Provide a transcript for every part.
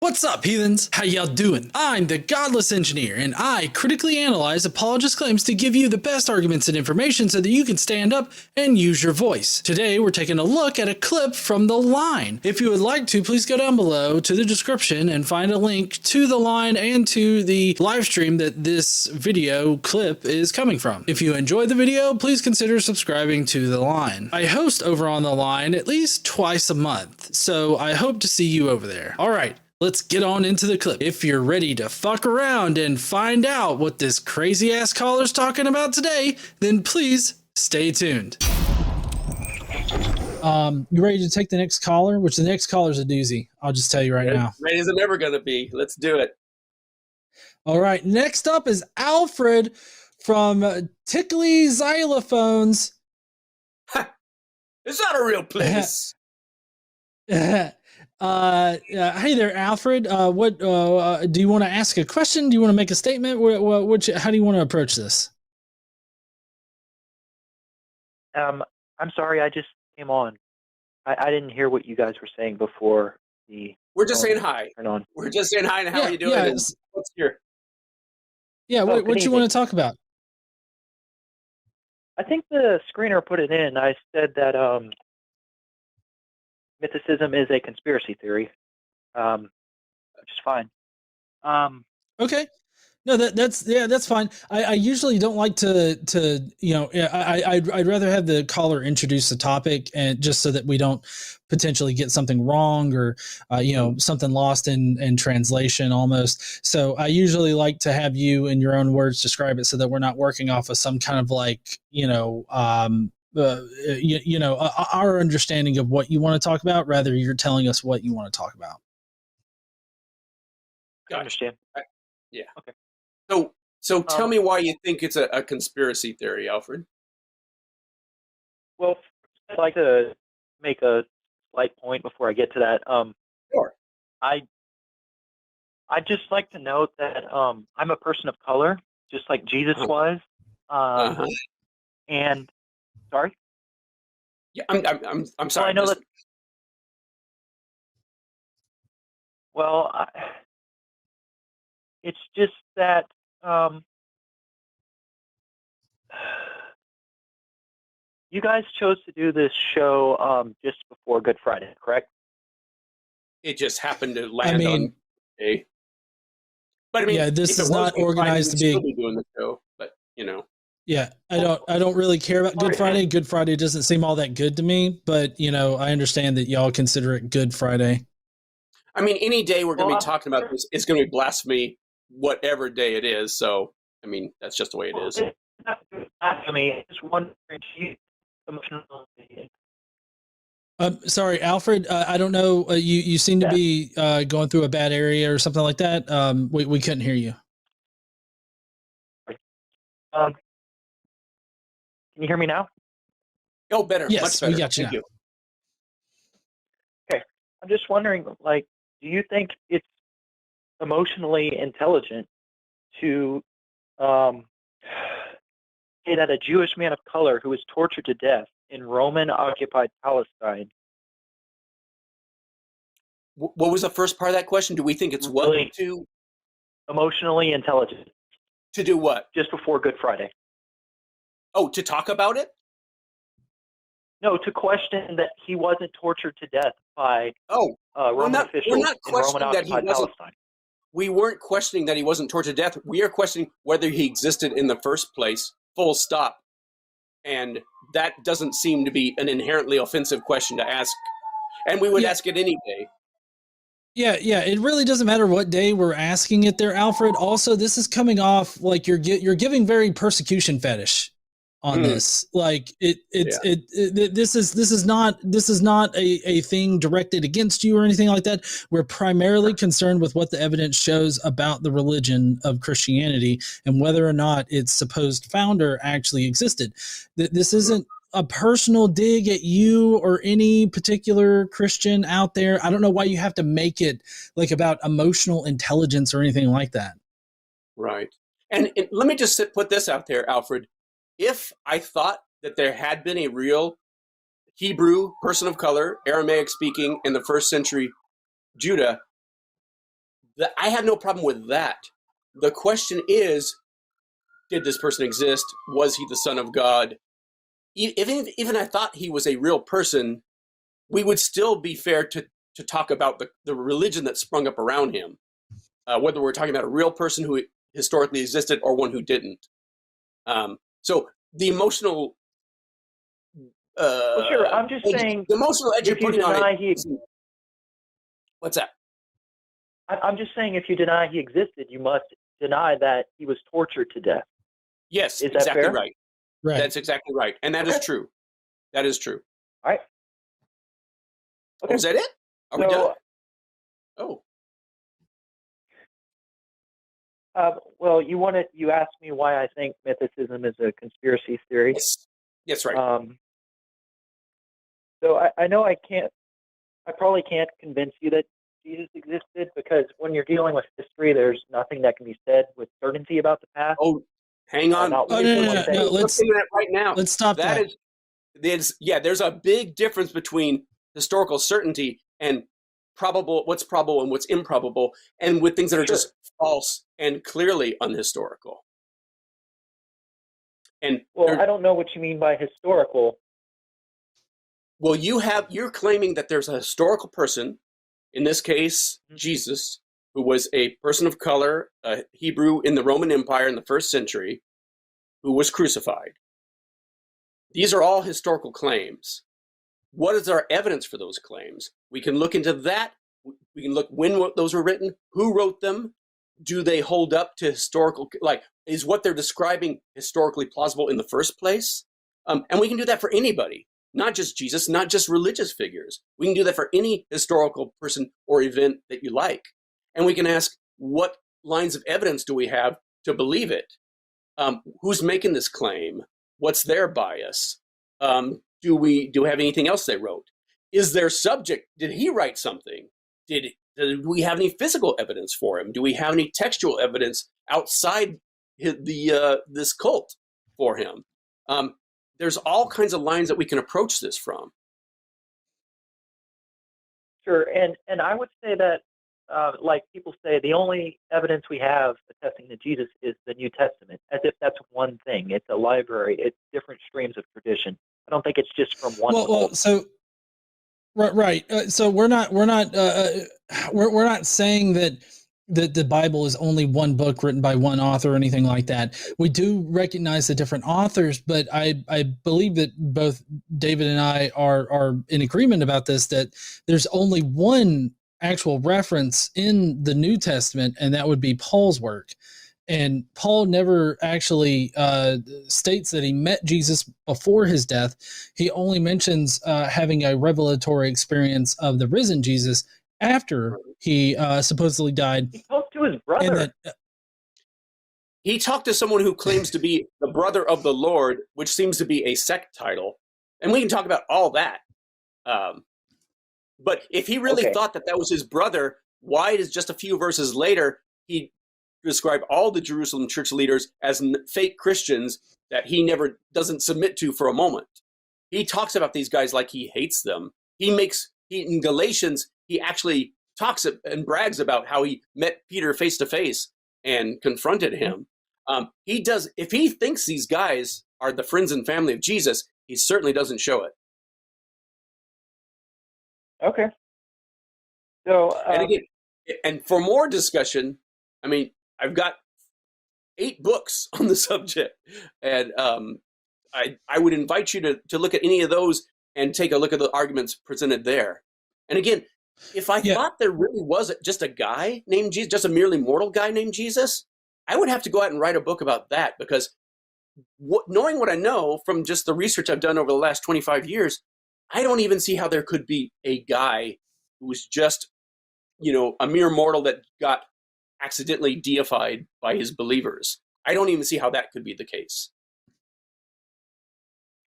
What's up, heathens? How y'all doing? I'm the Godless Engineer, and I critically analyze apologist claims to give you the best arguments and information so that you can stand up and use your voice. Today, we're taking a look at a clip from The Line. If you would like to, please go down below to the description and find a link to The Line and to the live stream that this video clip is coming from. If you enjoyed the video, please consider subscribing to The Line. I host over on The Line at least twice a month, so I hope to see you over there. All right. Let's get on into the clip. If you're ready to fuck around and find out what this crazy ass caller's talking about today, then please stay tuned. You ready to take the next caller? Which the next caller's a doozy. I'll just tell you right now. Ready as it never gonna be. Let's do it. All right. Next up is Alfred from Tickly Xylophones. It's not a real place. Hey there, Alfred. What do you want to ask a question? Do you want to make a statement? How do you want to approach this? I'm sorry, I just came on. I didn't hear what you guys were saying before the. We're just saying hi. We're just saying hi and how are you doing? Yeah, what's your? Yeah, what you want to talk about? I think the screener put it in. I said that Mythicism is a conspiracy theory, which is fine. Okay. No, that's fine. I usually don't like to I'd rather have the caller introduce the topic, and just so that we don't potentially get something wrong or something lost in translation almost. So I usually like to have you in your own words describe it, so that we're not working off of some kind of our understanding of what you want to talk about, rather you're telling us what you want to talk about. I understand. Yeah. Okay. So tell me why you think it's a conspiracy theory, Alfred. Well, I'd like to make a slight point before I get to that. Sure. I'd just like to note that I'm a person of color, just like Jesus was. And sorry. Yeah, I'm sorry. Well, I know that. Well, it's just that you guys chose to do this show just before Good Friday, correct? It just happened to land on a. But I mean, yeah, this is not organized to be doing the show, but Yeah, I don't really care about Good Friday. Good Friday doesn't seem all that good to me, but I understand that y'all consider it Good Friday. I mean, any day we're going to be talking about this, it's going to be blasphemy, whatever day it is. So, I mean, that's just the way it is. It's not blasphemy. It's one emotional. Sorry, Alfred. I don't know. You seem to be going through a bad area or something like that. We couldn't hear you. Can you hear me now? Oh, better. Yes, much better. We got you. Thank you. Okay. I'm just wondering, do you think it's emotionally intelligent to say that a Jewish man of color who was tortured to death in Roman-occupied Palestine? What was the first part of that question? Do we think it's really to emotionally intelligent to do what? Just before Good Friday. Oh, to talk about it? No, to question that he wasn't tortured to death by Roman officials we're not in Roman-occupied Palestine. We weren't questioning that he wasn't tortured to death. We are questioning whether he existed in the first place, full stop. And that doesn't seem to be an inherently offensive question to ask. And we would ask it any day. Yeah, it really doesn't matter what day we're asking it there, Alfred. Also, this is coming off like you're giving very persecution fetish on this. Like this is not a thing directed against you or anything like that. We're primarily concerned with what the evidence shows about the religion of Christianity and whether or not its supposed founder actually existed. This isn't a personal dig at you or any particular Christian out there. I don't know why you have to make it like about emotional intelligence or anything like that. Right. And let me just put this out there, Alfred. If I thought that there had been a real Hebrew person of color, Aramaic speaking in the first century Judah, I have no problem with that. The question is, did this person exist? Was he the Son of God? Even I thought he was a real person, we would still be fair to talk about the religion that sprung up around him, whether we're talking about a real person who historically existed or one who didn't. So the emotional... well, sure, I'm just saying... The emotional edge you're putting on it... What's that? I'm just saying if you deny he existed, you must deny that he was tortured to death. Yes, is that exactly fair? Right. Right. That's exactly right. And that is true. That is true. All right. Okay. Oh, is that it? Are we done? Oh. Well, you asked me why I think mythicism is a conspiracy theory. Yes, right. So I know I probably can't convince you that Jesus existed, because when you're dealing with history, there's nothing that can be said with certainty about the past. Oh, hang on. No, let's right now. Let's stop that. There's a big difference between historical certainty and what's probable and what's improbable, and with things that are just false and clearly unhistorical. And I don't know what you mean by historical. Well, you're claiming that there's a historical person, in this case, Jesus, who was a person of color, a Hebrew in the Roman Empire in the 1st century, who was crucified. These are all historical claims. What is our evidence for those claims? We can look into that. We can look when those were written, who wrote them, do they hold up to historical, is what they're describing historically plausible in the first place? And we can do that for anybody. Not just Jesus, not just religious figures. We can do that for any historical person or event that you like. And we can ask, what lines of evidence do we have to believe it? Who's making this claim? What's their bias? Do we have anything else they wrote? Is their subject, did he write something? Did we have any physical evidence for him? Do we have any textual evidence outside this cult for him? There's all kinds of lines that we can approach this from. Sure, and I would say that, like people say, the only evidence we have attesting to Jesus is the New Testament, as if that's one thing. It's a library. It's different streams of tradition. I don't think it's just from one. Well, so right. So we're not saying that the Bible is only one book written by one author or anything like that. We do recognize the different authors, but I believe that both David and I are in agreement about this, that there's only one actual reference in the New Testament, and that would be Paul's work. And Paul never actually states that he met Jesus before his death. He only mentions having a revelatory experience of the risen Jesus after he supposedly died. He talked to his brother. He talked to someone who claims to be the brother of the Lord, which seems to be a sect title. And we can talk about all that. But if he really thought that was his brother, why is just a few verses later he described all the Jerusalem church leaders as fake Christians that he never doesn't submit to for a moment? He talks about these guys like he hates them. In Galatians, he actually talks and brags about how he met Peter face to face and confronted him. He does. If he thinks these guys are the friends and family of Jesus, he certainly doesn't show it. Okay. So, and again, and for more discussion, I mean, I've got 8 books on the subject, and I would invite you to look at any of those and take a look at the arguments presented there. And again, if I thought there really was just a guy named Jesus, just a merely mortal guy named Jesus, I would have to go out and write a book about that, because knowing what I know from just the research I've done over the last 25 years, I don't even see how there could be a guy who was just, a mere mortal that got accidentally deified by his believers. I don't even see how that could be the case.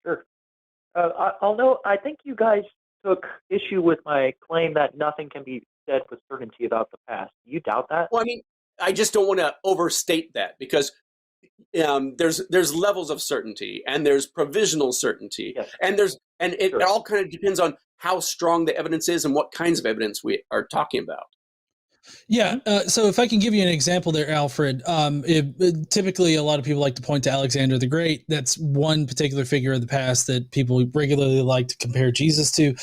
Sure. I think you guys took issue with my claim that nothing can be said with certainty about the past. Do you doubt that? Well, I mean, I just don't want to overstate that, because there's levels of certainty, and there's provisional certainty, and it all kind of depends on how strong the evidence is and what kinds of evidence we are talking about. Yeah. So if I can give you an example there, Alfred, typically a lot of people like to point to Alexander the Great. That's one particular figure of the past that people regularly like to compare Jesus to.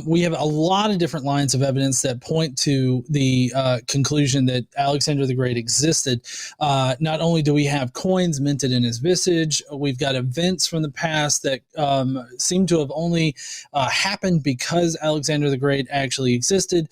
We have a lot of different lines of evidence that point to the conclusion that Alexander the Great existed. Not only do we have coins minted in his visage, we've got events from the past that seem to have only happened because Alexander the Great actually existed.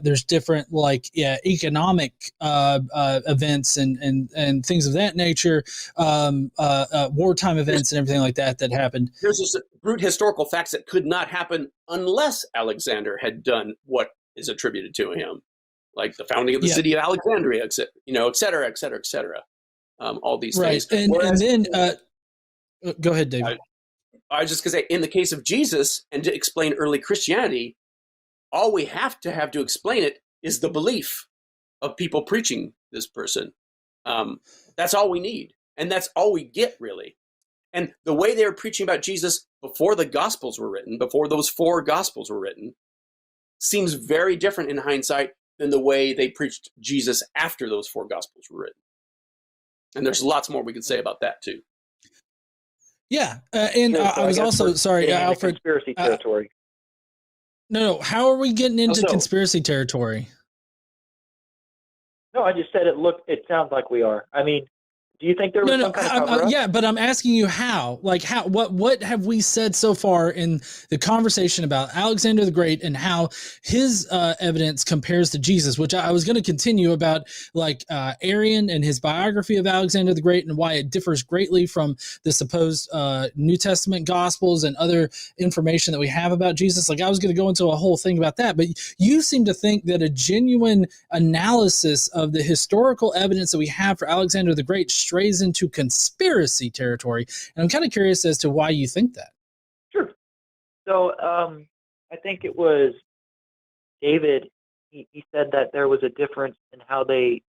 There's different economic events and things of that nature, wartime events and everything like that happened. There's just brute historical facts that could not happen unless Alexander had done what is attributed to him, like the founding of the city of Alexandria, et cetera, et cetera, et cetera. All these things. And then go ahead, David. I was just going to say, in the case of Jesus, and to explain early Christianity, all we have to explain it is the belief of people preaching this person. That's all we need. And that's all we get, really. And the way they were preaching about Jesus before the Gospels were written, before those 4 Gospels were written, seems very different in hindsight than the way they preached Jesus after those 4 Gospels were written. And there's lots more we could say about that, too. Yeah. I was also, sorry, Alfred. Conspiracy territory. No, how are we getting into conspiracy territory? No, I just said it sounds like we are. I mean, do you think there was some kind of cover-up? Yeah, but I'm asking you how. Like, what have we said so far in the conversation about Alexander the Great and how his evidence compares to Jesus, which I was going to continue about, Arian and his biography of Alexander the Great and why it differs greatly from the supposed New Testament Gospels and other information that we have about Jesus. I was going to go into a whole thing about that, but you seem to think that a genuine analysis of the historical evidence that we have for Alexander the Great strays into conspiracy territory, and I'm kind of curious as to why you think that. Sure. So I think it was David. He said that there was a difference in how they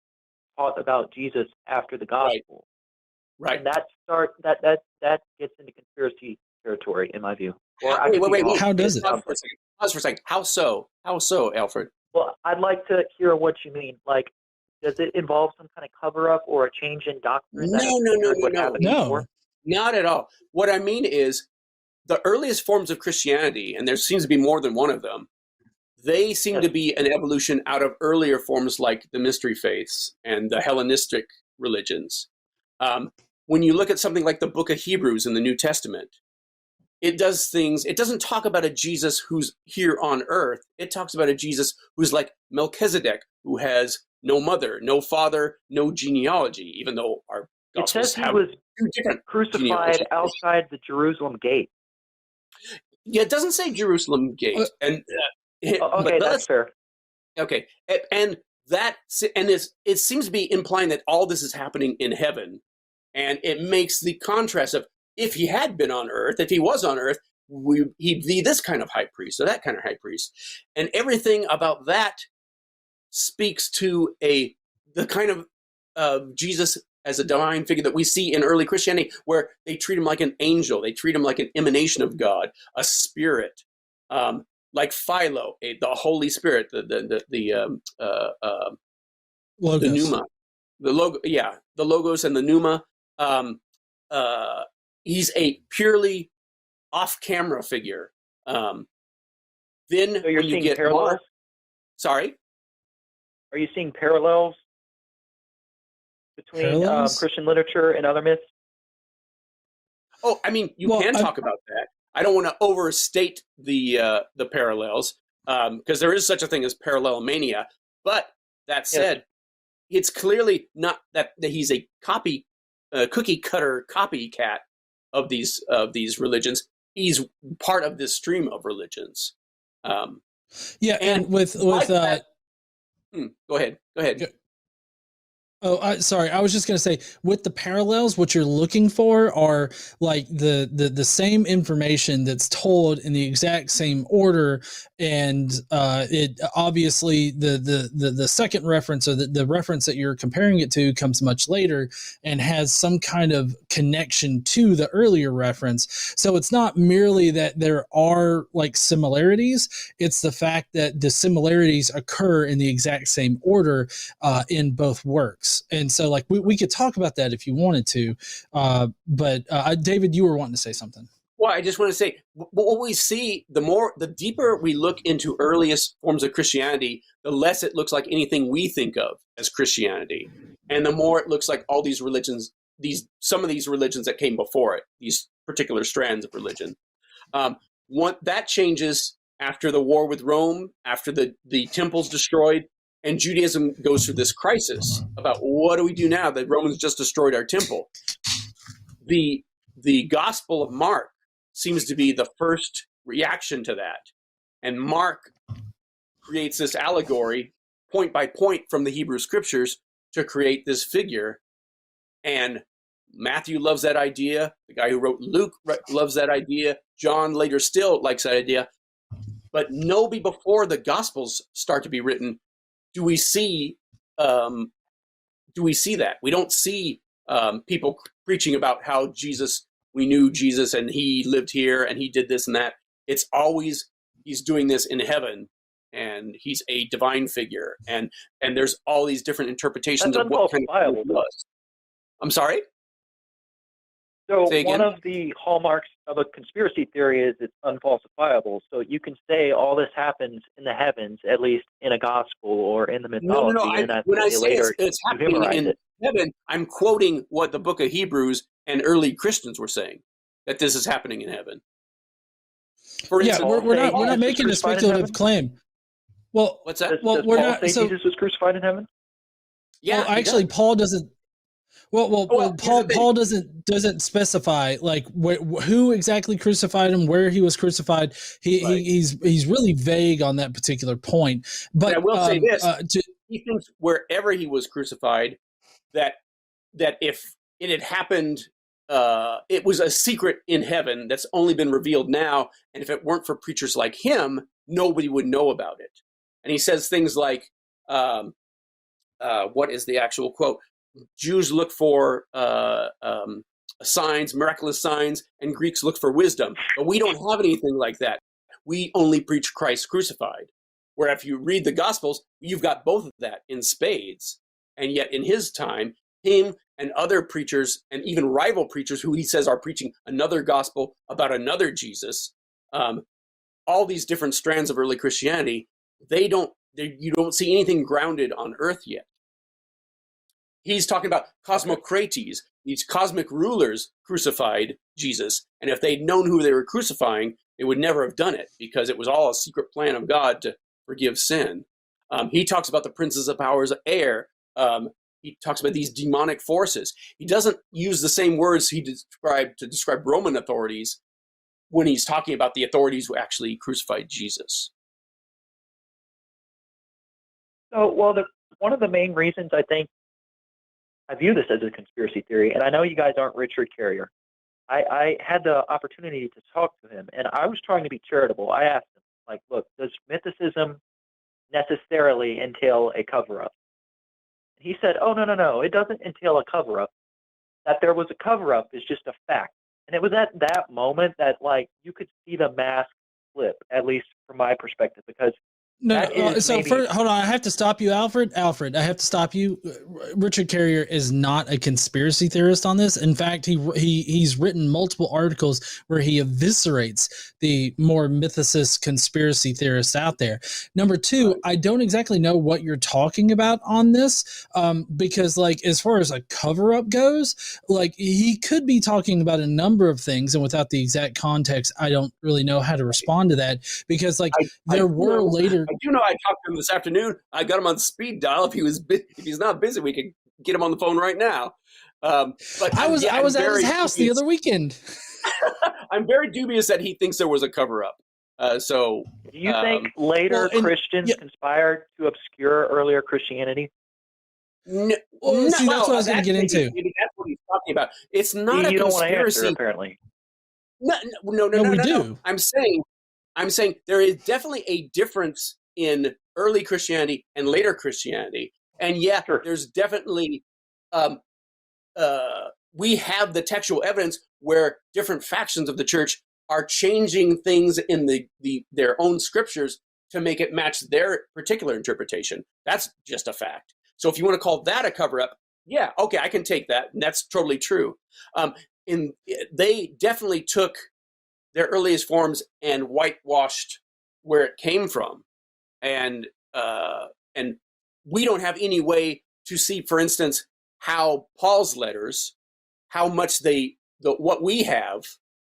taught about Jesus after the gospel. Right. And that gets into conspiracy territory, in my view. Wait. How does it? Pause for a second. How so? How so, Alfred? Well, I'd like to hear what you mean. Does it involve some kind of cover-up or a change in doctrine? No. Not at all. What I mean is the earliest forms of Christianity, and there seems to be more than one of them, they seem to be an evolution out of earlier forms like the mystery faiths and the Hellenistic religions. When you look at something like the book of Hebrews in the New Testament, it does things, it doesn't talk about a Jesus who's here on earth. It talks about a Jesus who's like Melchizedek, who has no mother, no father, no genealogy, even though our Gospels it says he was different crucified outside the Jerusalem gate. Yeah, it doesn't say Jerusalem gate. That's fair. Okay, and it seems to be implying that all this is happening in heaven, and it makes the contrast of if he had been on earth, if he was on earth, he'd be this kind of high priest or that kind of high priest, and everything about that speaks to the kind of Jesus as a divine figure that we see in early Christianity, where they treat him like an angel, they treat him like an emanation of God, a spirit, like Philo, the Holy Spirit, the pneuma, the logos and the pneuma. He's a purely off-camera figure. Then so you're when seeing you get parallels? Sorry? Are you seeing parallels between Christian literature and other myths? Oh, I mean, you can talk about that. I don't want to overstate the parallels because there is such a thing as parallelomania. But that said, it's clearly not that he's a cookie cutter copycat of these religions. He's part of this stream of religions. And with go ahead. Oh, sorry. I was just going to say, with the parallels, what you're looking for are like the same information that's told in the exact same order, and it obviously the second reference or the reference that you're comparing it to comes much later and has some kind of connection to the earlier reference. So it's not merely that there are like similarities, it's the fact that the similarities occur in the exact same order in both works. And so like we could talk about that if you wanted to, but David, you were wanting to say something. Well, I just want to say, what we see, the deeper we look into earliest forms of Christianity, the less it looks like anything we think of as Christianity, and the more it looks like all these religions, some of these religions that came before it, these particular strands of religion. That changes after the war with Rome, after the temple's destroyed, and Judaism goes through this crisis about what do we do now? The Romans just destroyed our temple. The Gospel of Mark seems to be the first reaction to that. And Mark creates this allegory, point by point, from the Hebrew Scriptures to create this figure. And Matthew loves that idea. The guy who wrote Luke loves that idea. John later still likes that idea. But nobody before the Gospels start to be written do we see that. We don't see people preaching about how we knew Jesus and he lived here and he did this and that. It's always he's doing this in heaven and he's a divine figure. And there's all these different interpretations of what kind of it was. I'm sorry? So one of the hallmarks of a conspiracy theory is it's unfalsifiable. So you can say all this happens in the heavens, at least in a gospel or in the mythology. No. When I say it's happening in heaven, I'm quoting what the book of Hebrews and early Christians were saying, that this is happening in heaven. For instance, we're not making a speculative claim. Well, what's that? Does Paul say Jesus was crucified in heaven? Yeah, well, actually, Paul doesn't. Paul doesn't specify like who exactly crucified him, where he was crucified. He's really vague on that particular point. But I will say this: he thinks wherever he was crucified, that if it had happened, it was a secret in heaven that's only been revealed now, and if it weren't for preachers like him, nobody would know about it. And he says things like, "What is the actual quote? Jews look for signs, miraculous signs, and Greeks look for wisdom. But we don't have anything like that. We only preach Christ crucified." Where if you read the Gospels, you've got both of that in spades. And yet in his time, him and other preachers, and even rival preachers who he says are preaching another gospel about another Jesus, all these different strands of early Christianity, you don't see anything grounded on earth yet. He's talking about cosmocrates, these cosmic rulers crucified Jesus. And if they'd known who they were crucifying, they would never have done it because it was all a secret plan of God to forgive sin. He talks about the princes of powers of air. He talks about these demonic forces. He doesn't use the same words he described to describe Roman authorities when he's talking about the authorities who actually crucified Jesus. So, one of the main reasons I view this as a conspiracy theory, and I know you guys aren't Richard Carrier. I had the opportunity to talk to him, and I was trying to be charitable. I asked him, like, look, does mythicism necessarily entail a cover-up? And he said, oh, no, it doesn't entail a cover-up. That there was a cover-up is just a fact. And it was at that moment that, like, you could see the mask flip, at least from my perspective, because hold on, I have to stop you, Alfred. I have to stop you. Richard Carrier is not a conspiracy theorist on this. In fact, he's written multiple articles where he eviscerates the more mythicist conspiracy theorists out there. Number two, I don't exactly know what you're talking about on this, because like as far as a cover up goes, like he could be talking about a number of things, and without the exact context, I don't really know how to respond to that because like later. I do know I talked to him this afternoon. I got him on speed dial. If he's not busy, we could get him on the phone right now. But I was at his house the other weekend. I'm very dubious that he thinks there was a cover up. Do you think later Christians conspired to obscure earlier Christianity? No, that's what I was going to get into. Maybe that's what he's talking about. It's not a conspiracy. You don't want to answer, apparently. No. I'm saying there is definitely a difference in early Christianity and later Christianity. And yeah, there's definitely we have the textual evidence where different factions of the church are changing things in their own scriptures to make it match their particular interpretation. That's just a fact. So if you want to call that a cover-up, yeah, okay, I can take that, and that's totally true. They definitely took their earliest forms and whitewashed where it came from, and we don't have any way to see, for instance, how Paul's letters, how much what we have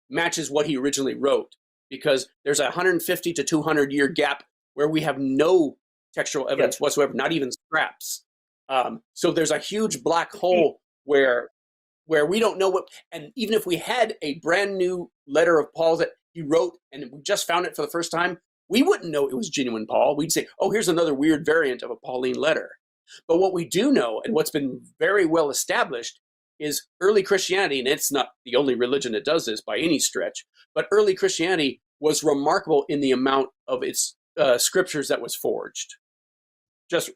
matches what he originally wrote, because there's a 150 to 200 year gap where we have no textual evidence whatsoever, not even scraps. So there's a huge black hole where we don't know what, and even if we had a brand new letter of Paul that he wrote and we just found it for the first time, we wouldn't know it was genuine Paul. We'd say, oh, here's another weird variant of a Pauline letter. But what we do know, and what's been very well established, is early Christianity, and it's not the only religion that does this by any stretch, but early Christianity was remarkable in the amount of its scriptures that was forged, just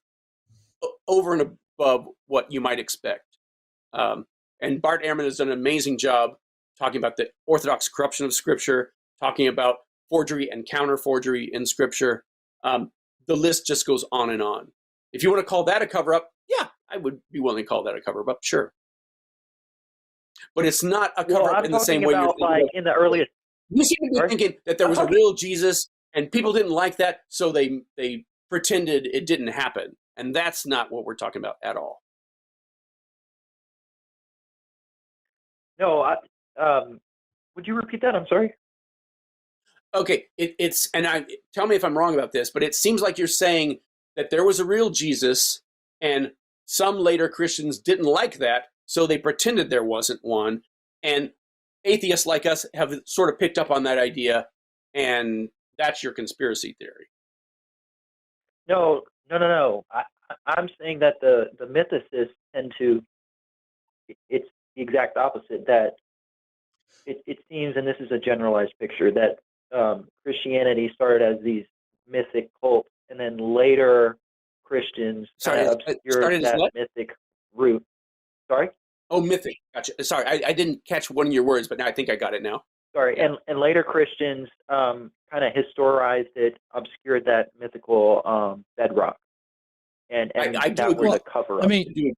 over and above what you might expect. And Bart Ehrman has done an amazing job talking about the orthodox corruption of Scripture, talking about forgery and counter-forgery in Scripture. The list just goes on and on. If you want to call that a cover-up, yeah, I would be willing to call that a cover-up, sure. But it's not a cover-up in the same way you're thinking. Like in the earliest. You seem to be thinking that there was a real Jesus, and people didn't like that, so they pretended it didn't happen. And that's not what we're talking about at all. No, would you repeat that? I'm sorry. Okay, tell me if I'm wrong about this, but it seems like you're saying that there was a real Jesus, and some later Christians didn't like that, so they pretended there wasn't one, and atheists like us have sort of picked up on that idea, and that's your conspiracy theory. No. I'm saying that the mythicists tend to. It's the exact opposite. That it seems, and this is a generalized picture, that Christianity started as these mythic cults, and then later Christians obscured that mythic root. Sorry? Oh, mythic. Gotcha. Sorry, I didn't catch one of your words, but now I think I got it now. Sorry, yeah. and later Christians kind of historized it, obscured that mythical bedrock. And I that was a cover-up. I mean,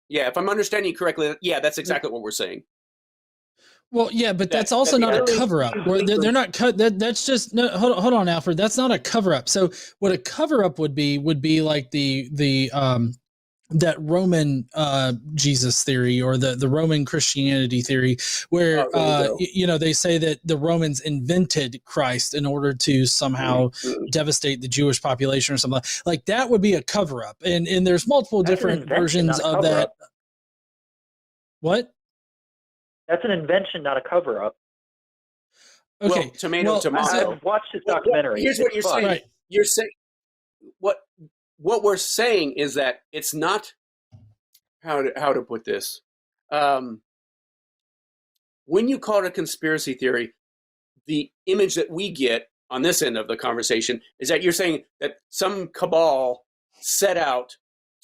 yeah, if I'm understanding you correctly, yeah, that's exactly what we're saying. Well, yeah, but that's also not a cover-up. They're not cut. That's just no. Hold on, Alfred. That's not a cover-up. So, what a cover-up would be like the that Roman Jesus theory, or the Roman Christianity theory, where they say that the Romans invented Christ in order to somehow devastate the Jewish population or something like that. Would be a cover-up, and there's multiple different versions of that. What? That's an invention, not a cover-up. Okay. Well, tomato. I've watched his documentary. Here's what you're saying. Right. You're saying what we're saying is that it's not how to put this. When you call it a conspiracy theory, the image that we get on this end of the conversation is that you're saying that some cabal set out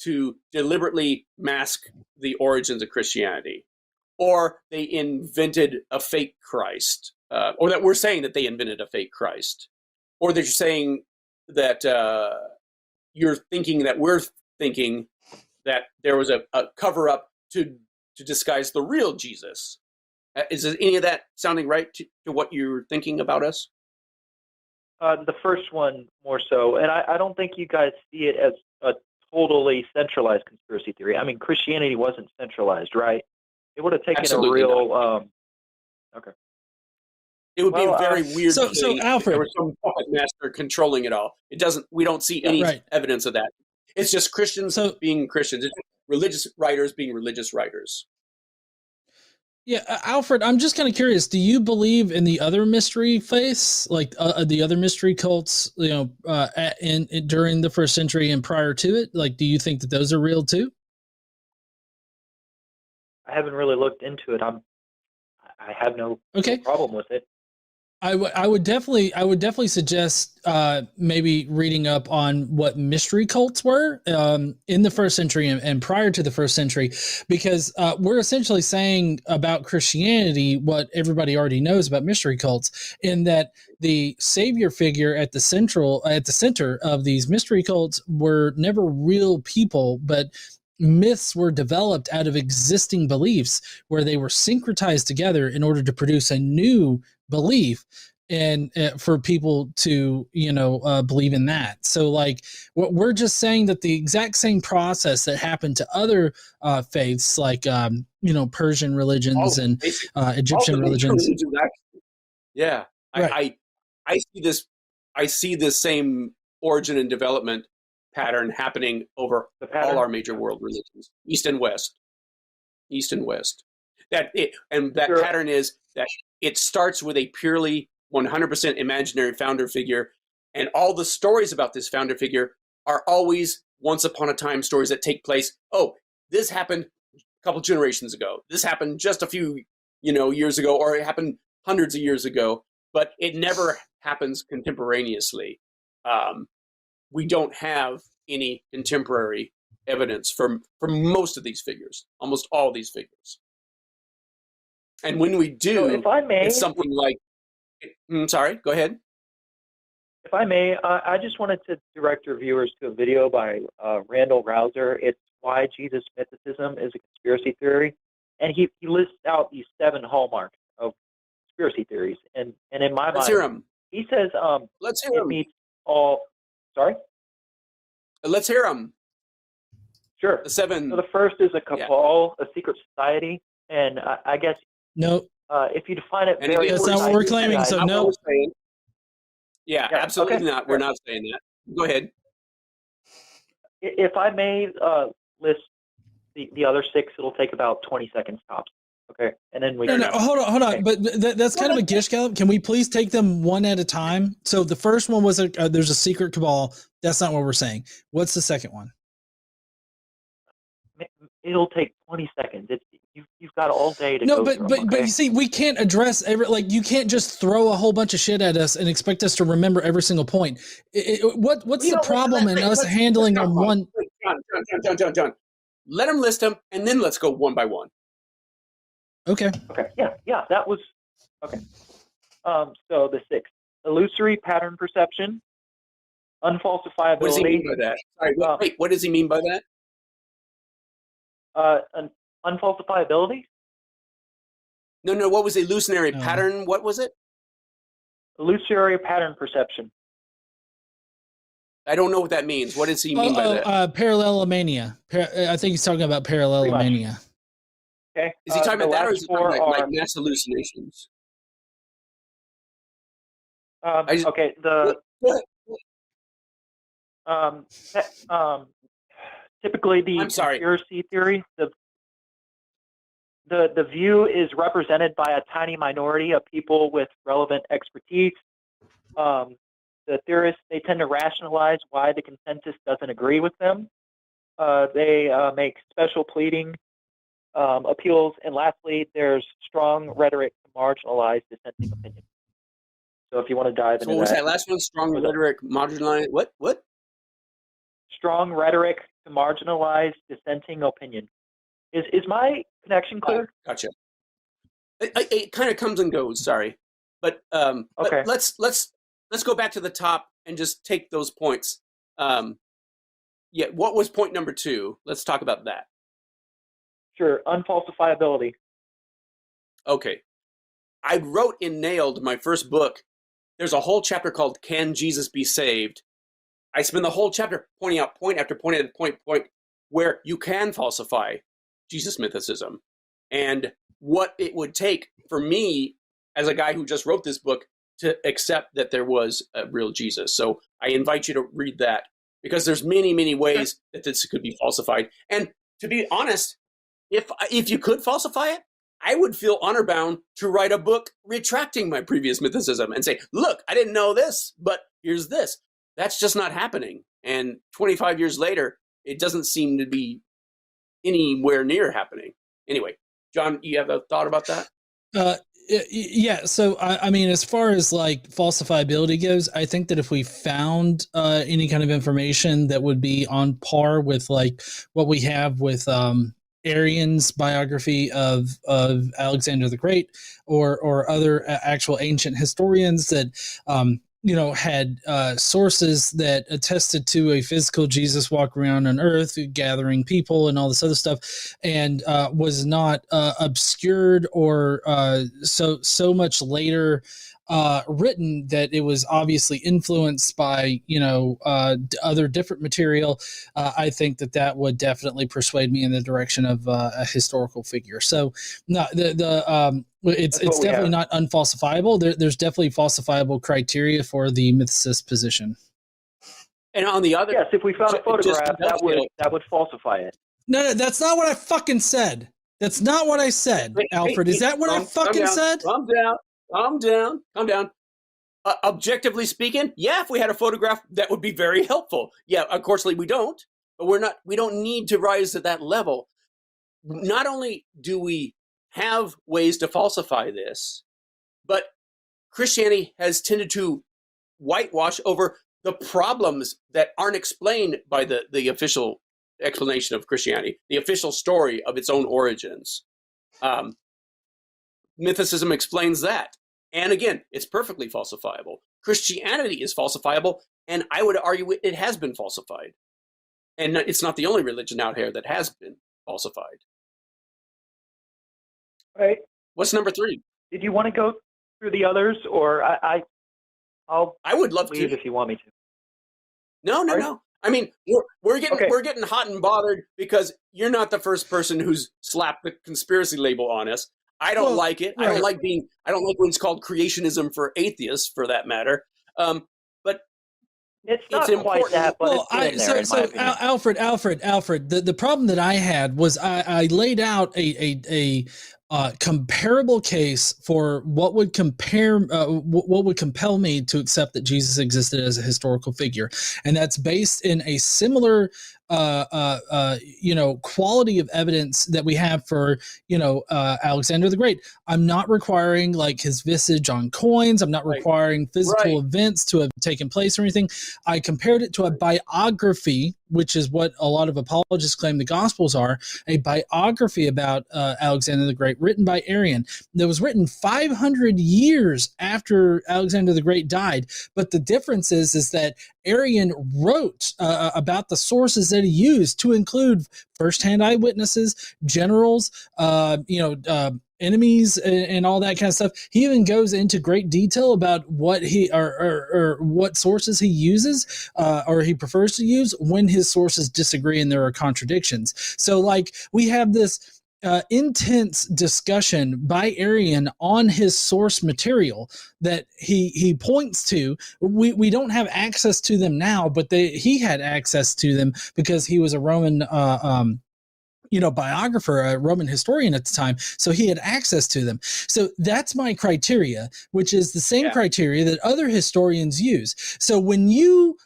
to deliberately mask the origins of Christianity, or they invented a fake Christ, or that we're saying that they invented a fake Christ, or that you're saying that you're thinking that we're thinking that there was a cover-up to disguise the real Jesus. Is any of that sounding right to what you're thinking about us? The first one more so, and I don't think you guys see it as a totally centralized conspiracy theory. I mean, Christianity wasn't centralized, right? It would have taken Absolutely a real. Okay. It would be a very weird thing. So Alfred, there was some puppet master controlling it all. It doesn't. We don't see any evidence of that. It's just Christians being Christians. It's religious writers being religious writers. Yeah, Alfred, I'm just kind of curious. Do you believe in the other mystery faiths, like the other mystery cults? During the first century and prior to it, like, do you think that those are real too? I haven't really looked into it. I have no problem with it. I would definitely suggest maybe reading up on what mystery cults were in the first century and prior to the first century, because we're essentially saying about Christianity what everybody already knows about mystery cults, in that the savior figure at the center of these mystery cults were never real people, but myths were developed out of existing beliefs where they were syncretized together in order to produce a new belief, and for people to believe in that. So like what we're just saying, that the exact same process that happened to other faiths, like Persian religions and Egyptian religions. Yeah, Right. I see this. I see this same origin and development pattern happening over all our major world religions, East and West. That Sure. pattern is that it starts with a purely 100% imaginary founder figure, and all the stories about this founder figure are always once upon a time stories that take place. Oh, this happened a couple generations ago. This happened just a few years ago, or it happened hundreds of years ago. But it never happens contemporaneously. We don't have any contemporary evidence for most of these figures, almost all these figures. And when we do, So if I may, it's something like, sorry, go ahead. If I may, I just wanted to direct your viewers to a video by Randall Rouser. It's Why Jesus Mythicism is a Conspiracy Theory. And he lists out these 7 hallmarks of conspiracy theories. And in my Let's mind, hear him. he says Let's hear it him. meets all. Sorry? Let's hear him. Sure. The 7. So the first is a cabal, a secret society. And I guess No, if you define it And very that's not what we're claiming. So Not what no. we're saying. Yeah, Yeah, absolutely okay. not. We're not saying that. Go ahead. If I may list the other 6, it'll take about 20 seconds tops. Okay, and then we. No, hold on. Okay. But that's kind of a gish gallop. Can we please take them one at a time? So the first one was there's a secret cabal. That's not what we're saying. What's the second one? It'll take 20 seconds. You've got all day to No, go but through but them, but okay? you see, we can't address you can't just throw a whole bunch of shit at us and expect us to remember every single point. What's the problem in us handling on one? John. Let him list them, and then let's go one by one. Okay. Okay. Yeah. That was okay. So the 6, illusory pattern perception, unfalsifiability. What does he mean by that? Sorry, wait. What does he mean by that? Unfalsifiability. No. What was illusionary pattern? What was it? Illusory pattern perception. I don't know what that means. What does he mean by that? Parallelomania. I think he's talking about parallelomania. Okay. Is he talking about that, or is he talking about like mass hallucinations? Okay. Typically the conspiracy theory, the view is represented by a tiny minority of people with relevant expertise. The theorists, they tend to rationalize why the consensus doesn't agree with them. They make special pleading appeals, and lastly, there's strong rhetoric to marginalize dissenting opinions. So if you want to dive into that. What was that last one? Strong rhetoric, marginalize, what? Strong rhetoric to marginalize dissenting opinion. Is my connection clear? Gotcha. It kind of comes and goes. Sorry, but okay. But let's go back to the top and just take those points. What was point number 2? Let's talk about that. Sure, unfalsifiability. Okay, I wrote in Nailed, my first book. There's a whole chapter called "Can Jesus Be Saved?" I spend the whole chapter pointing out point after point after point where you can falsify Jesus mythicism, and what it would take for me as a guy who just wrote this book to accept that there was a real Jesus. So I invite you to read that, because there's many ways that this could be falsified. And to be honest, if you could falsify it, I would feel honor bound to write a book retracting my previous mythicism and say, look, I didn't know this, but here's this. That's just not happening. And 25 years later, it doesn't seem to be anywhere near happening. Anyway, John, you have a thought about that? Yeah, so I mean, as far as like falsifiability goes, I think that if we found any kind of information that would be on par with like what we have with Arian's biography of Alexander the Great, or other actual ancient historians that had sources that attested to a physical Jesus walking around on earth, gathering people and all this other stuff, and was not obscured or so much later written that it was obviously influenced by other different material. I think that would definitely persuade me in the direction of a historical figure. So no, it's definitely not unfalsifiable. There's definitely falsifiable criteria for the mythicist position. And on the other, yes, if we found a photograph, that would falsify it. No, that's not what I fucking said. That's not what I said, Alfred. Is that what I fucking said? Calm down. Objectively speaking, yeah, if we had a photograph, that would be very helpful. Yeah, of course, we don't, but we don't need to rise to that level. Not only do we have ways to falsify this, but Christianity has tended to whitewash over the problems that aren't explained by the official explanation of Christianity, the official story of its own origins. Mythicism explains that. And again, it's perfectly falsifiable. Christianity is falsifiable, and I would argue it has been falsified. And it's not the only religion out here that has been falsified. Right. What's number 3? Did you want to go through the others, or I would love leave to if you want me to. No. I mean, we're getting hot and bothered because you're not the first person who's slapped the conspiracy label on us. I don't like it. Right. I don't like when it's called creationism for atheists, for that matter. But it's not quite that. But Alfred. The problem that I had was I laid out a comparable case for what would compel me to accept that Jesus existed as a historical figure, and that's based in a similar quality of evidence that we have for Alexander the Great. I'm not requiring like his visage on coins. I'm not requiring physical events to have taken place or anything. I compared it to a biography, which is what a lot of apologists claim the Gospels are, a biography about Alexander the Great written by Arian that was written 500 years after Alexander the Great died. But the difference is that Arian wrote about the sources that he used, to include firsthand eyewitnesses, generals, enemies, and all that kind of stuff. He even goes into great detail about what he or what sources he uses or he prefers to use when his sources disagree and there are contradictions. So like we have this intense discussion by Arian on his source material that he points to. We don't have access to them now, but he had access to them because he was a Roman biographer, a Roman historian at the time, so he had access to them. So that's my criteria, which is the same criteria that other historians use. So when you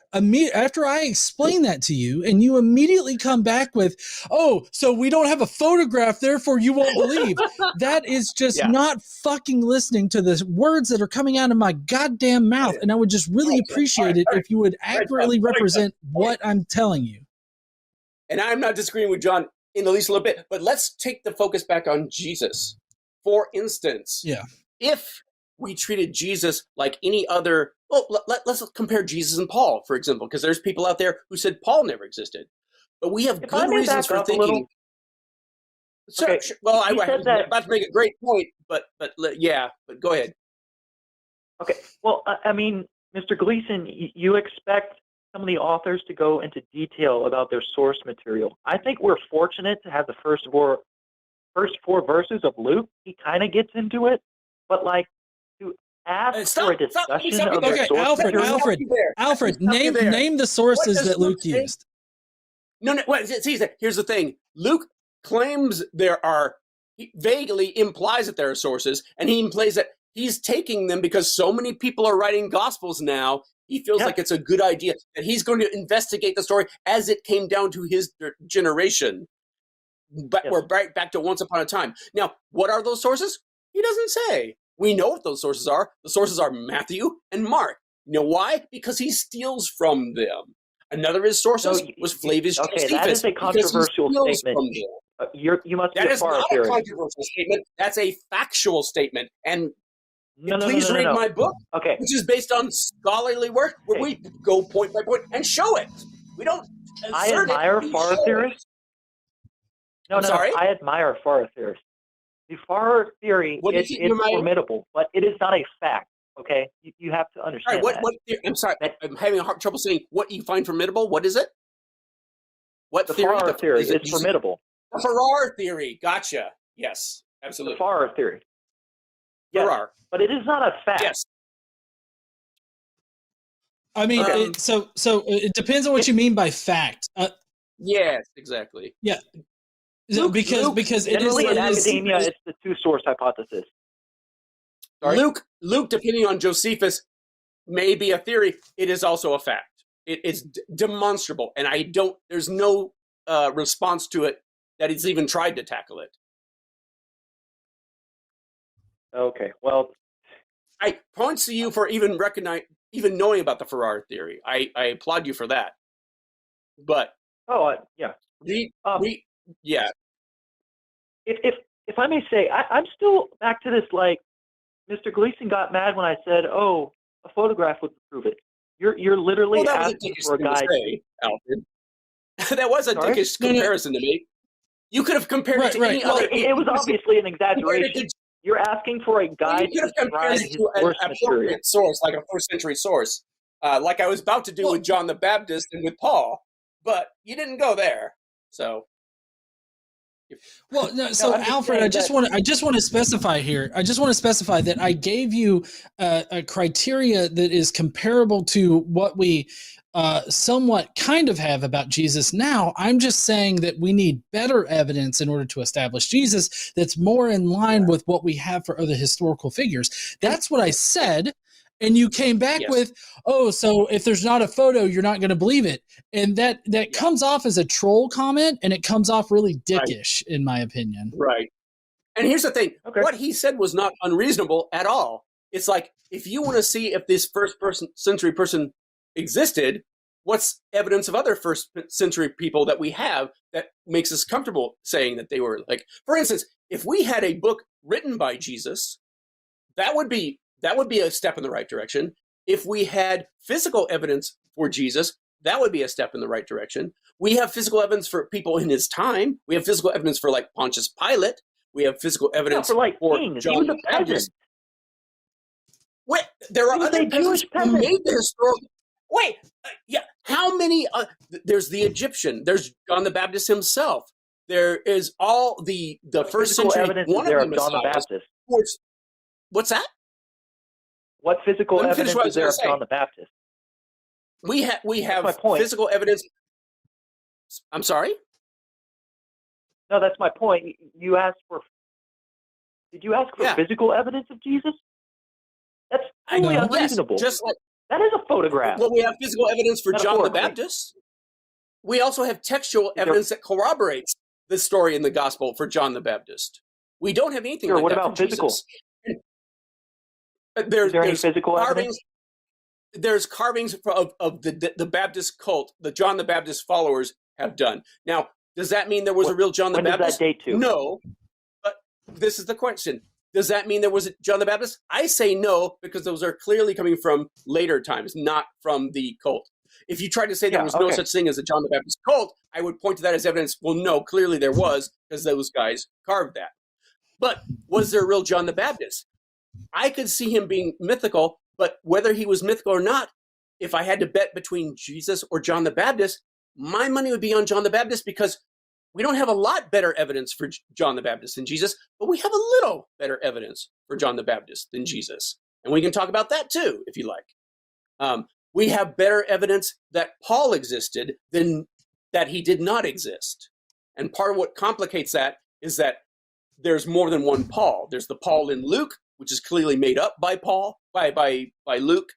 after I explain that to you, and you immediately come back with, "Oh, so we don't have a photograph, therefore you won't believe," that is just not fucking listening to the words that are coming out of my goddamn mouth. And I would just really appreciate it if you would accurately represent what I'm telling you. And I'm not disagreeing with John in the least little bit, but let's take the focus back on Jesus. For instance, if we treated Jesus like any other, let's compare Jesus and Paul, for example, because there's people out there who said Paul never existed. But we have good reasons for thinking. Sure. Well, I was about to make a great point, but go ahead. Okay. Well, I mean, Mr. Gleason, you expect some of the authors to go into detail about their source material. I think we're fortunate to have the first four verses of Luke. He kind of gets into it, but like to ask for a discussion of their source material. Alfred, name the sources that Luke used. No. Here's the thing. Luke claims he vaguely implies that there are sources, and he implies that he's taking them because so many people are writing Gospels now. He feels like it's a good idea that he's going to investigate the story as it came down to his generation. But we're right back to once upon a time. Now, what are those sources? He doesn't say. We know what those sources are. The sources are Matthew and Mark. You know why? Because he steals from them. Another of his sources was Flavius Josephus. That is a controversial statement. You must be that a is far not theorist. a controversial statement. That's a factual statement. And No, please read my book, okay. which is based on scholarly work, where we go point by point and show it. We don't. I admire far theorists. No, sorry? I admire far theorists. The far theory is formidable, but it is not a fact. Okay, you have to understand that. I'm sorry, I'm having trouble saying what you find formidable. What is it? What the theory? Farrar theory is formidable. The Farrar theory. Gotcha. Yes, absolutely. The Farrar theory. Yes, Farrar. But it is not a fact. Yes. I mean, so it depends on what you mean by fact. Yes, exactly. Yeah. Luke, because it generally is in academia, it's the two-source hypothesis. Sorry? Luke, depending on Josephus, may be a theory. It is also a fact. It is demonstrable, and there's no response to it that he's even tried to tackle it. Okay, well, I points to you for even knowing about the Farrar theory. I applaud you for that. But yeah. Yeah. If I may say, I'm still back to this, like, Mr. Gleason got mad when I said, a photograph would prove it. You're literally asking for a guide. Alfred. That was a dickish comparison to me. You could have compared it to any other. It was obviously an exaggeration. You're asking for a guide to describe his source an appropriate source, like a first-century source, like I was about to do with John the Baptist and with Paul, but you didn't go there. So. Well, no, so Alfred, I just want to specify here. I just want to specify that I gave you a criteria that is comparable to what we somewhat kind of have about Jesus now. I'm just saying that we need better evidence in order to establish Jesus that's more in line with what we have for other historical figures. That's what I said. And you came back with, so if there's not a photo, you're not going to believe it. And that comes off as a troll comment, and it comes off really dickish, in my opinion. Right. And here's the thing. Okay. What he said was not unreasonable at all. It's like, if you want to see if this century person existed, what's evidence of other first century people that we have that makes us comfortable saying that they were, like, for instance, if we had a book written by Jesus, that would be a step in the right direction. If we had physical evidence for Jesus, that would be a step in the right direction. We have physical evidence for people in his time. We have physical evidence for, like, Pontius Pilate. We have physical evidence for John the Baptist. Wait, there are other peasants who made the historical. Wait, how many? There's the Egyptian. There's John the Baptist himself. There is all the first century. Evidence one of them, John the Baptist. What's that? What physical evidence is there of John the Baptist? We have physical evidence. I'm sorry? No, that's my point. You asked for. Did you ask for physical evidence of Jesus? That's totally unreasonable. Just like that is a photograph. Well, we have physical evidence for John the Baptist. We also have textual evidence that corroborates the story in the gospel for John the Baptist. We don't have anything like that. What about physical? There's any physical evidence? There's carvings of the Baptist cult that John the Baptist followers have done. Now, does that mean there was a real John the Baptist? When does that date to? No, but this is the question. Does that mean there was a John the Baptist? I say no, because those are clearly coming from later times, not from the cult. If you tried to say there was no such thing as a John the Baptist cult, I would point to that as evidence. Well, no, clearly there was, because those guys carved that. But was there a real John the Baptist? I could see him being mythical, but whether he was mythical or not, if I had to bet between Jesus or John the Baptist, my money would be on John the Baptist, because we don't have a lot better evidence for John the Baptist than Jesus, but we have a little better evidence for John the Baptist than Jesus. And we can talk about that too, if you like. We have better evidence that Paul existed than that he did not exist. And part of what complicates that is that there's more than one Paul. There's the Paul in Luke, which is clearly made up by Luke,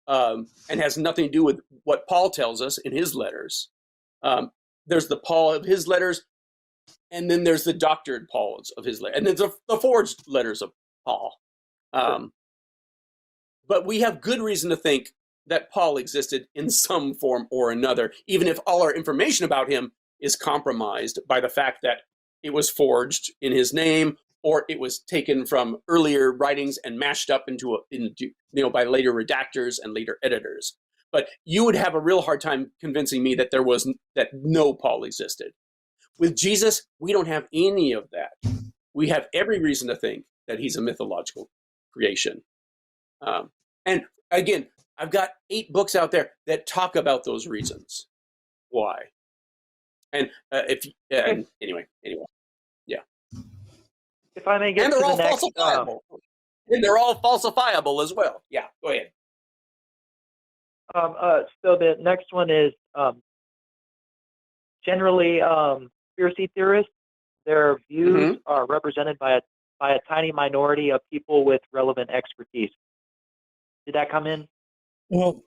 and has nothing to do with what Paul tells us in his letters. There's the Paul of his letters, and then there's the doctored Pauls of his letters, and then the forged letters of Paul. But we have good reason to think that Paul existed in some form or another, even if all our information about him is compromised by the fact that it was forged in his name, or it was taken from earlier writings and mashed up into by later redactors and later editors. But you would have a real hard time convincing me that that no Paul existed. With Jesus, we don't have any of that. We have every reason to think that he's a mythological creation. And again, I've got 8 books out there that talk about those reasons why. And anyway, yeah. If I may get and they're to all the next, falsifiable. And they're all falsifiable as well. Yeah, go ahead. so the next one is generally conspiracy theorists. Their views are represented by a tiny minority of people with relevant expertise. Did that come in? Well,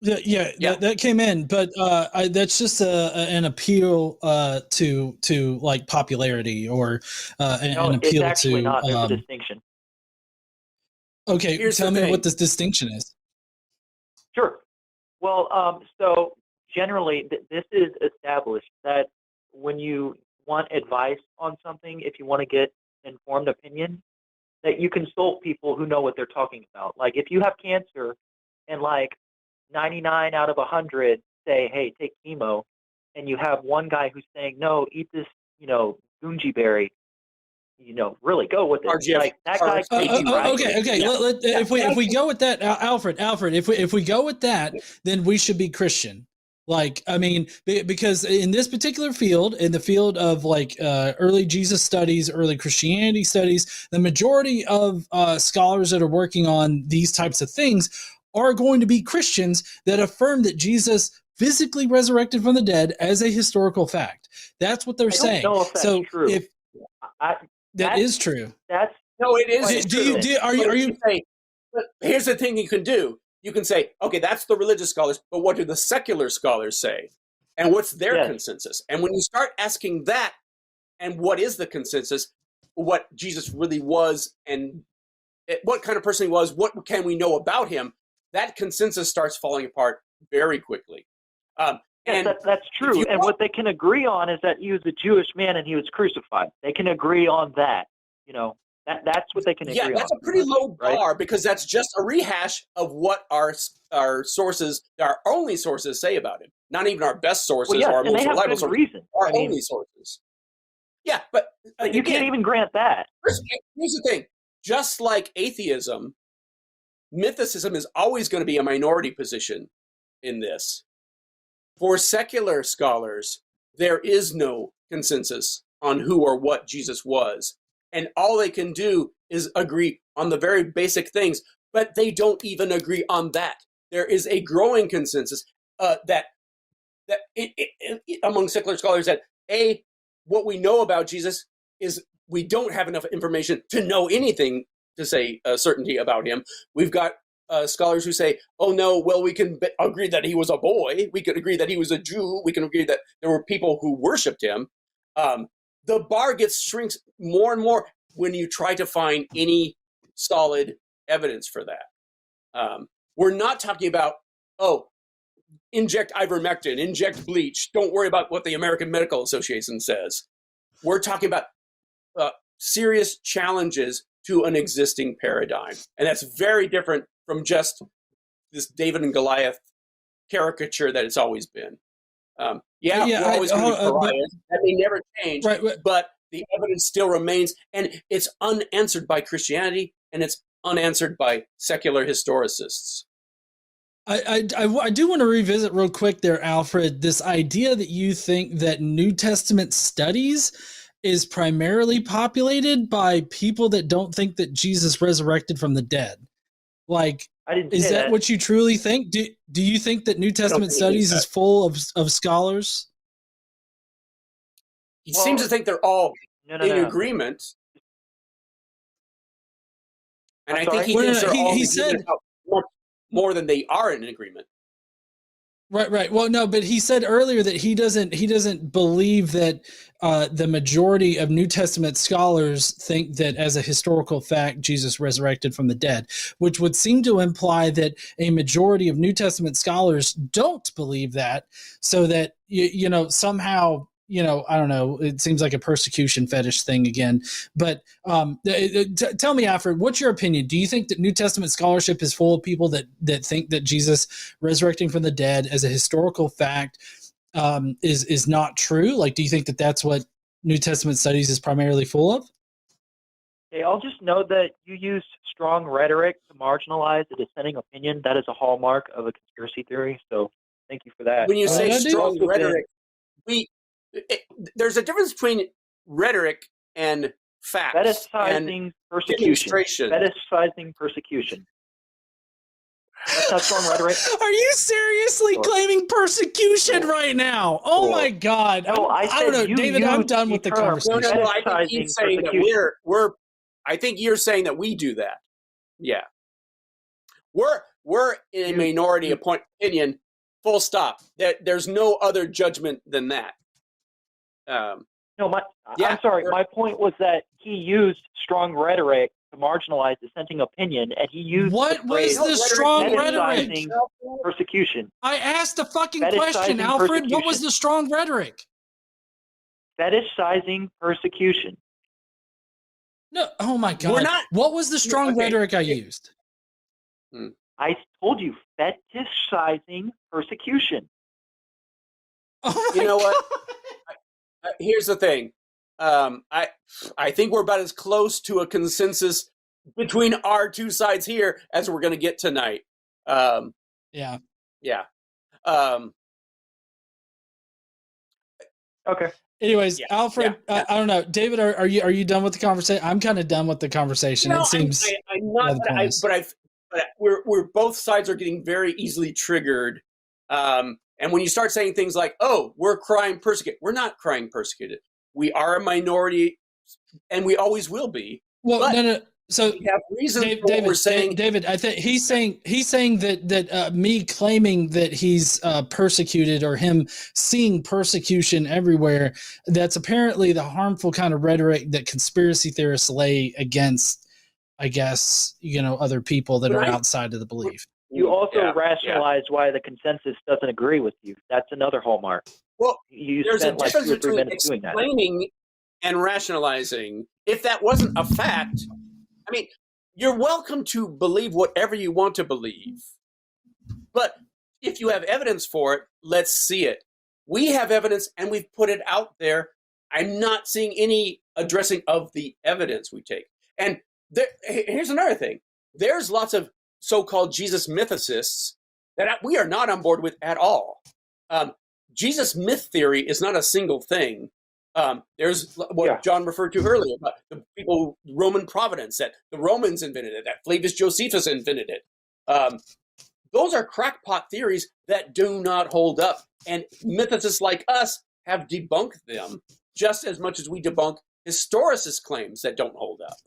yeah. That came in, but that's just an appeal to like popularity or an appeal it's actually to. not. There's a distinction. Okay, tell me what this distinction is. Sure. Well, so generally, this is established that when you want advice on something, if you want to get informed opinion, that you consult people who know what they're talking about. Like if you have cancer and like 99 out of 100 say, hey, take chemo, and you have one guy who's saying, no, eat this, goonji berry, really go with it. Like that guy could be right. Okay. Yeah. If we go with that, Alfred, if we go with that, then we should be Christian. Like, I mean, because in this particular field, in the field of like early Jesus studies, early Christianity studies, the majority of scholars that are working on these types of things are going to be Christians that affirm that Jesus physically resurrected from the dead as a historical fact. That's what they're saying. I don't know if that's true. That is true. No, it is true. Are you say, but here's the thing you can do. You can say, okay, that's the religious scholars, but what do the secular scholars say? And what's their consensus? And when you start asking that, and what is the consensus, what Jesus really was, and what kind of person he was, what can we know about him, that consensus starts falling apart very quickly. That's true. And what they can agree on is that he was a Jewish man and he was crucified. They can agree on that. That's what they can agree on. Yeah, that's a pretty low bar, because that's just a rehash of what our sources, our only sources, say about him. Not even our best sources or our most reliable sources. Our only sources. Yeah, but you can't even grant that. Here's the thing. Just like atheism, mythicism is always going to be a minority position in this. For secular scholars, there is no consensus on who or what Jesus was. And all they can do is agree on the very basic things, but they don't even agree on that. There is a growing consensus that among secular scholars that what we know about Jesus is we don't have enough information to know anything to say certainty about him. We've got scholars who say, oh no, well, we can agree that he was a boy. We can agree that he was a Jew. We can agree that there were people who worshipped him. The bar shrinks more and more when you try to find any solid evidence for that. We're not talking about, inject ivermectin, inject bleach. Don't worry about what the American Medical Association says. We're talking about serious challenges to an existing paradigm. And that's very different from just this David and Goliath caricature that it's always been. We're always going to be pariahs. That may never change, but the evidence still remains, and it's unanswered by Christianity, and it's unanswered by secular historicists. I do want to revisit real quick there, Alfred, this idea that you think that New Testament studies is primarily populated by people that don't think that Jesus resurrected from the dead. Like, is that what you truly think? Do you think that New Testament studies is full of scholars? He seems to think they're all in agreement. And I think he thinks they're all in agreement about more than they are in agreement. Right. Well, no, but he said earlier that he doesn't believe that the majority of New Testament scholars think that as a historical fact Jesus resurrected from the dead, which would seem to imply that a majority of New Testament scholars don't believe that, so that somehow, I don't know, it seems like a persecution fetish thing again. But tell me, Alfred, what's your opinion? Do you think that New Testament scholarship is full of people that think that Jesus resurrecting from the dead as a historical fact is not true? Like, do you think that that's what New Testament studies is primarily full of? Okay, I'll just note that you use strong rhetoric to marginalize a dissenting opinion. That is a hallmark of a conspiracy theory. So thank you for that. When you say I do. strong rhetoric, there's a difference between rhetoric and facts Fetishizing and persecution. demonstration. Fetishizing persecution. That's not strong rhetoric. Are you seriously claiming persecution right now? Oh my God! No, I don't know, David. I'm done with the conversation. No. I think he's saying that we're. I think you're saying that we do that. Yeah, we're in a minority opinion. Full stop. There's no other judgment than that. I'm sorry. My point was that he used strong rhetoric to marginalize dissenting opinion, and he used what was the strong rhetoric? Persecution. I asked a fucking question, Alfred. What was the strong rhetoric? Fetishizing persecution. No. Oh my God. We're not. What was the strong rhetoric I used? I told you, fetishizing persecution. Oh you know God. what? Here's the thing. I think we're about as close to a consensus between our two sides here as we're going to get tonight. Yeah. Okay. Anyways, Alfred, I don't know, David, are you done with the conversation? I'm kind of done with the conversation. It seems I'm not, but we're both sides are getting very easily triggered. And when you start saying things like, "Oh, we're crying persecuted," we're not crying persecuted. We are a minority, and we always will be. Well, no. So we have reasons for David, what we're saying. David, I think he's saying that me claiming that he's persecuted or him seeing persecution everywhere, that's apparently the harmful kind of rhetoric that conspiracy theorists lay against, I guess, other people that are outside of the belief. You also rationalize why the consensus doesn't agree with you. That's another hallmark. Well, there's a like difference 2 or 3 between minutes doing that. explaining and rationalizing. If that wasn't a fact, I mean, you're welcome to believe whatever you want to believe. But if you have evidence for it, let's see it. We have evidence and we've put it out there. I'm not seeing any addressing of the evidence we take. And here's another thing. There's lots of so-called Jesus mythicists that we are not on board with at all. Jesus myth theory is not a single thing. There's what John referred to earlier about the people, Roman providence, that the Romans invented it, that Flavius Josephus invented it. Those are crackpot theories that do not hold up. And mythicists like us have debunked them just as much as we debunk historicist claims that don't hold up.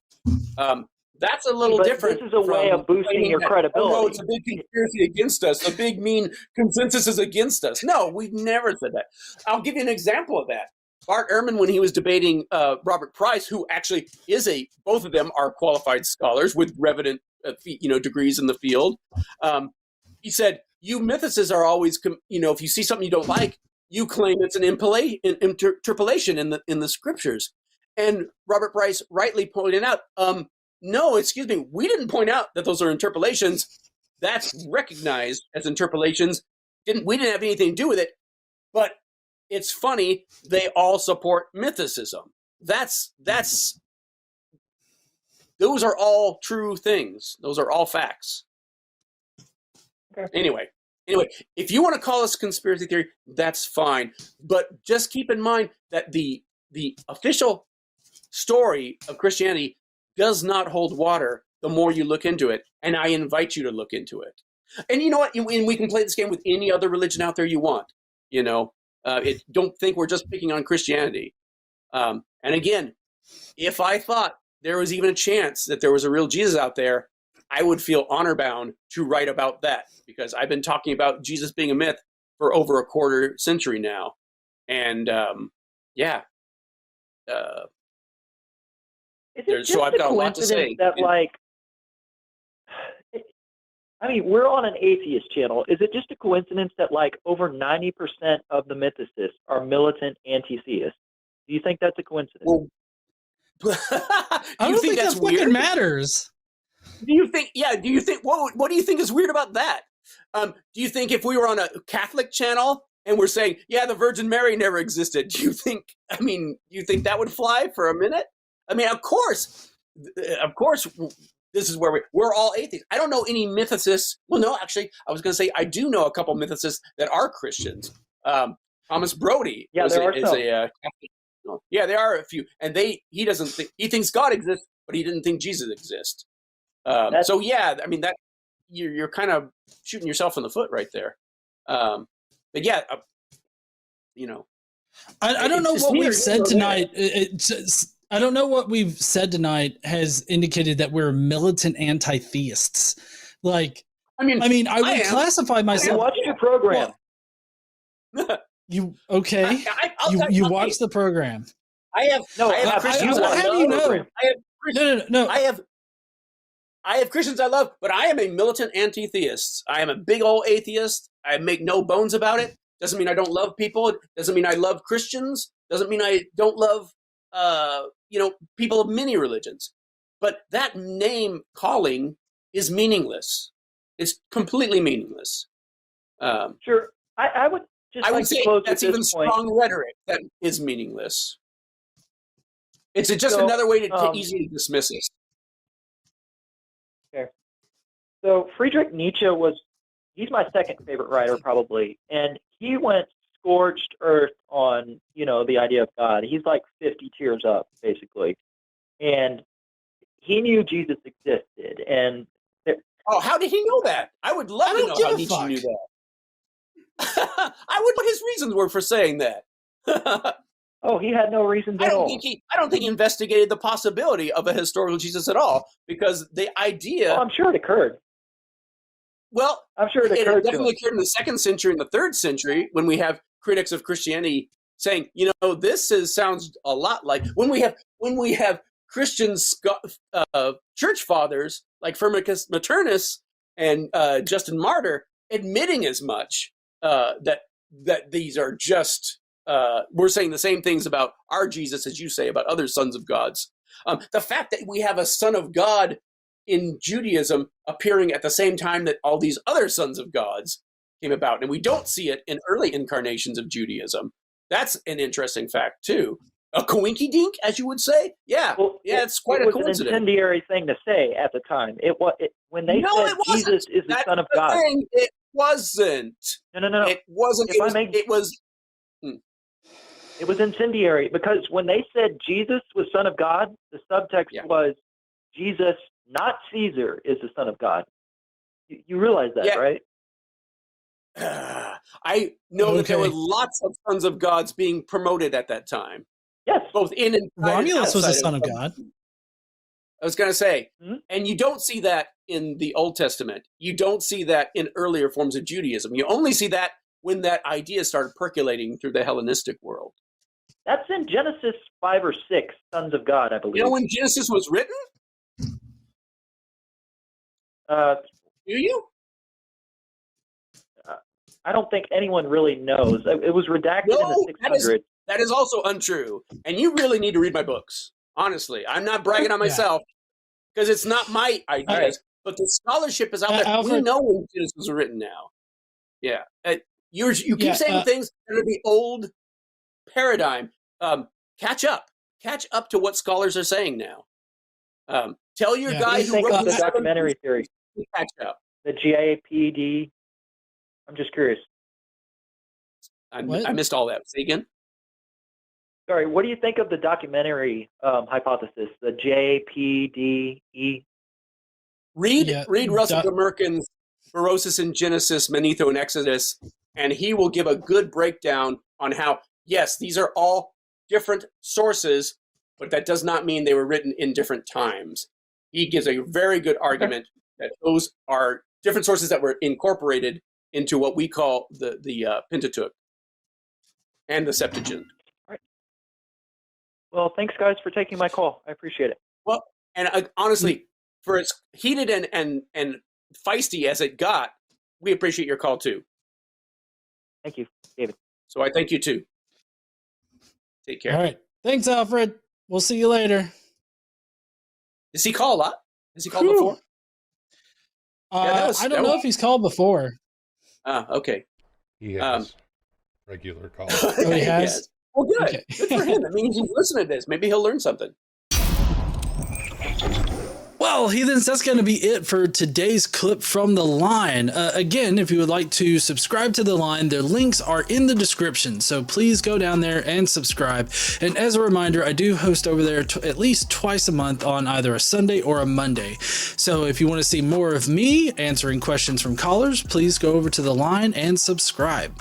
That's a little different. This is a way of boosting your credibility. Oh, no, it's a big conspiracy against us. The big mean consensus is against us. No, we've never said that. I'll give you an example of that. Bart Ehrman, when he was debating Robert Price, who actually is both of them are qualified scholars with reverend, degrees in the field. He said, "You mythicists are always, if you see something you don't like, you claim it's an interpolation in the scriptures." And Robert Price rightly pointed out, "No, excuse me, we didn't point out that those are interpolations. That's recognized as interpolations. We didn't have anything to do with it. But it's funny, they all support mythicism. Those are all true things. Those are all facts." Okay. Anyway, if you want to call this conspiracy theory, that's fine. But just keep in mind that the official story of Christianity does not hold water the more you look into it. And I invite you to look into it. And you know what? And we can play this game with any other religion out there you want. Don't think we're just picking on Christianity. And again, if I thought there was even a chance that there was a real Jesus out there, I would feel honor bound to write about that, because I've been talking about Jesus being a myth for over a quarter century now. And yeah. Is it just So I've a got a lot to coincidence say. that, like, I mean, we're on an atheist channel. Is it just a coincidence that, like, over 90% of the mythicists are militant anti-theists? Do you think that's a coincidence? Well, I don't think that's that weird? fucking matters. Do you think? Yeah. Do you think? What do you think is weird about that? Do you think if we were on a Catholic channel and we're saying, yeah, the Virgin Mary never existed, do you think? I mean, you think that would fly for a minute? I mean, of course. This is where we're all atheists. I don't know any mythicists. Well, no, actually, I was going to say I do know a couple mythicists that are Christians. Thomas Brody is a Catholic. Yeah, there are a few, and he doesn't think, he thinks God exists, but he didn't think Jesus exists. So yeah, I mean that you're kind of shooting yourself in the foot right there. But yeah, I don't know what we've said tonight. I don't know what we've said tonight has indicated that we're militant anti-theists. Like, I mean, I would classify myself. I watched your program. You okay? You watched the program. I have Christians how do you know? No. I have Christians I love, but I am a militant anti-theist. I am a big old atheist. I make no bones about it. Doesn't mean I don't love people. Doesn't mean I love Christians. Doesn't mean I don't love people of many religions. But that name calling is meaningless. It's completely meaningless. Sure. I would just I would say that's even strong rhetoric that is meaningless. It's just another way to easily dismiss it. Okay. So Friedrich Nietzsche he's my second favorite writer probably, and he went scorched earth on, the idea of God. He's like 50 tears up, basically. And he knew Jesus existed. And how did he know that? I would love to know how Nietzsche knew that. I would what his reasons were for saying that. He had no reasons at all. I don't think he investigated the possibility of a historical Jesus at all, because the idea... Well, I'm sure it occurred. Well, I'm sure it definitely occurred in the 2nd century and the 3rd century, when we have critics of Christianity saying, this sounds a lot like when we have Christian church fathers like Firmicus Maternus and Justin Martyr admitting as much, that these are just we're saying the same things about our Jesus as you say about other sons of gods. The fact that we have a son of God in Judaism appearing at the same time that all these other sons of gods came about, and we don't see it in early incarnations of Judaism. That's an interesting fact too. A coinky-dink, as you would say? Yeah, it's quite a coincidence. It was an incendiary thing to say at the time. When they said Jesus is the Son of God. It wasn't. No. It wasn't. It was. It was incendiary, because when they said Jesus was Son of God, the subtext was Jesus, not Caesar, is the Son of God. You realize that, right? I know that there were lots of sons of gods being promoted at that time. Yes. Both in and Romulus was a son of God. I was going to say, and you don't see that in the Old Testament. You don't see that in earlier forms of Judaism. You only see that when that idea started percolating through the Hellenistic world. That's in Genesis 5 or 6, sons of God, I believe. You know when Genesis was written? Do you? I don't think anyone really knows. It was redacted in the 600s. That is also untrue. And you really need to read my books. Honestly, I'm not bragging on myself, because it's not my ideas, but the scholarship is out there. Alfred, we know when Genesis was written now. Yeah. You keep saying things that are the old paradigm. Catch up to what scholars are saying now. Tell your guy who wrote the documentary theory. Catch up. The GAPD. I'm just curious. I missed all that. Say again. Sorry, what do you think of the documentary hypothesis, the JPDE? Read Russell Demerkin's Berosus in Genesis, Manetho in Exodus, and he will give a good breakdown on how, yes, these are all different sources, but that does not mean they were written in different times. He gives a very good argument that those are different sources that were incorporated into what we call the Pentateuch and the Septuagint. All right. Well, thanks, guys, for taking my call. I appreciate it. Well, and honestly, for as heated and feisty as it got, we appreciate your call too. Thank you, David. So I thank you too. Take care. All right. Thanks, Alfred. We'll see you later. Does he call a lot? Has he called Whew. before? I don't know if he's called before. Okay. He has regular calls. Oh, he has? Well, good. Okay. Good for him. That means he's listening to this. Maybe he'll learn something. Well, heathens, that's going to be it for today's clip from the line. Again, if you would like to subscribe to the line, their links are in the description. So please go down there and subscribe. And as a reminder, I do host over there at least twice a month on either a Sunday or a Monday. So if you want to see more of me answering questions from callers, please go over to the line and subscribe.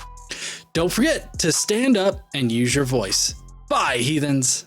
Don't forget to stand up and use your voice. Bye, heathens.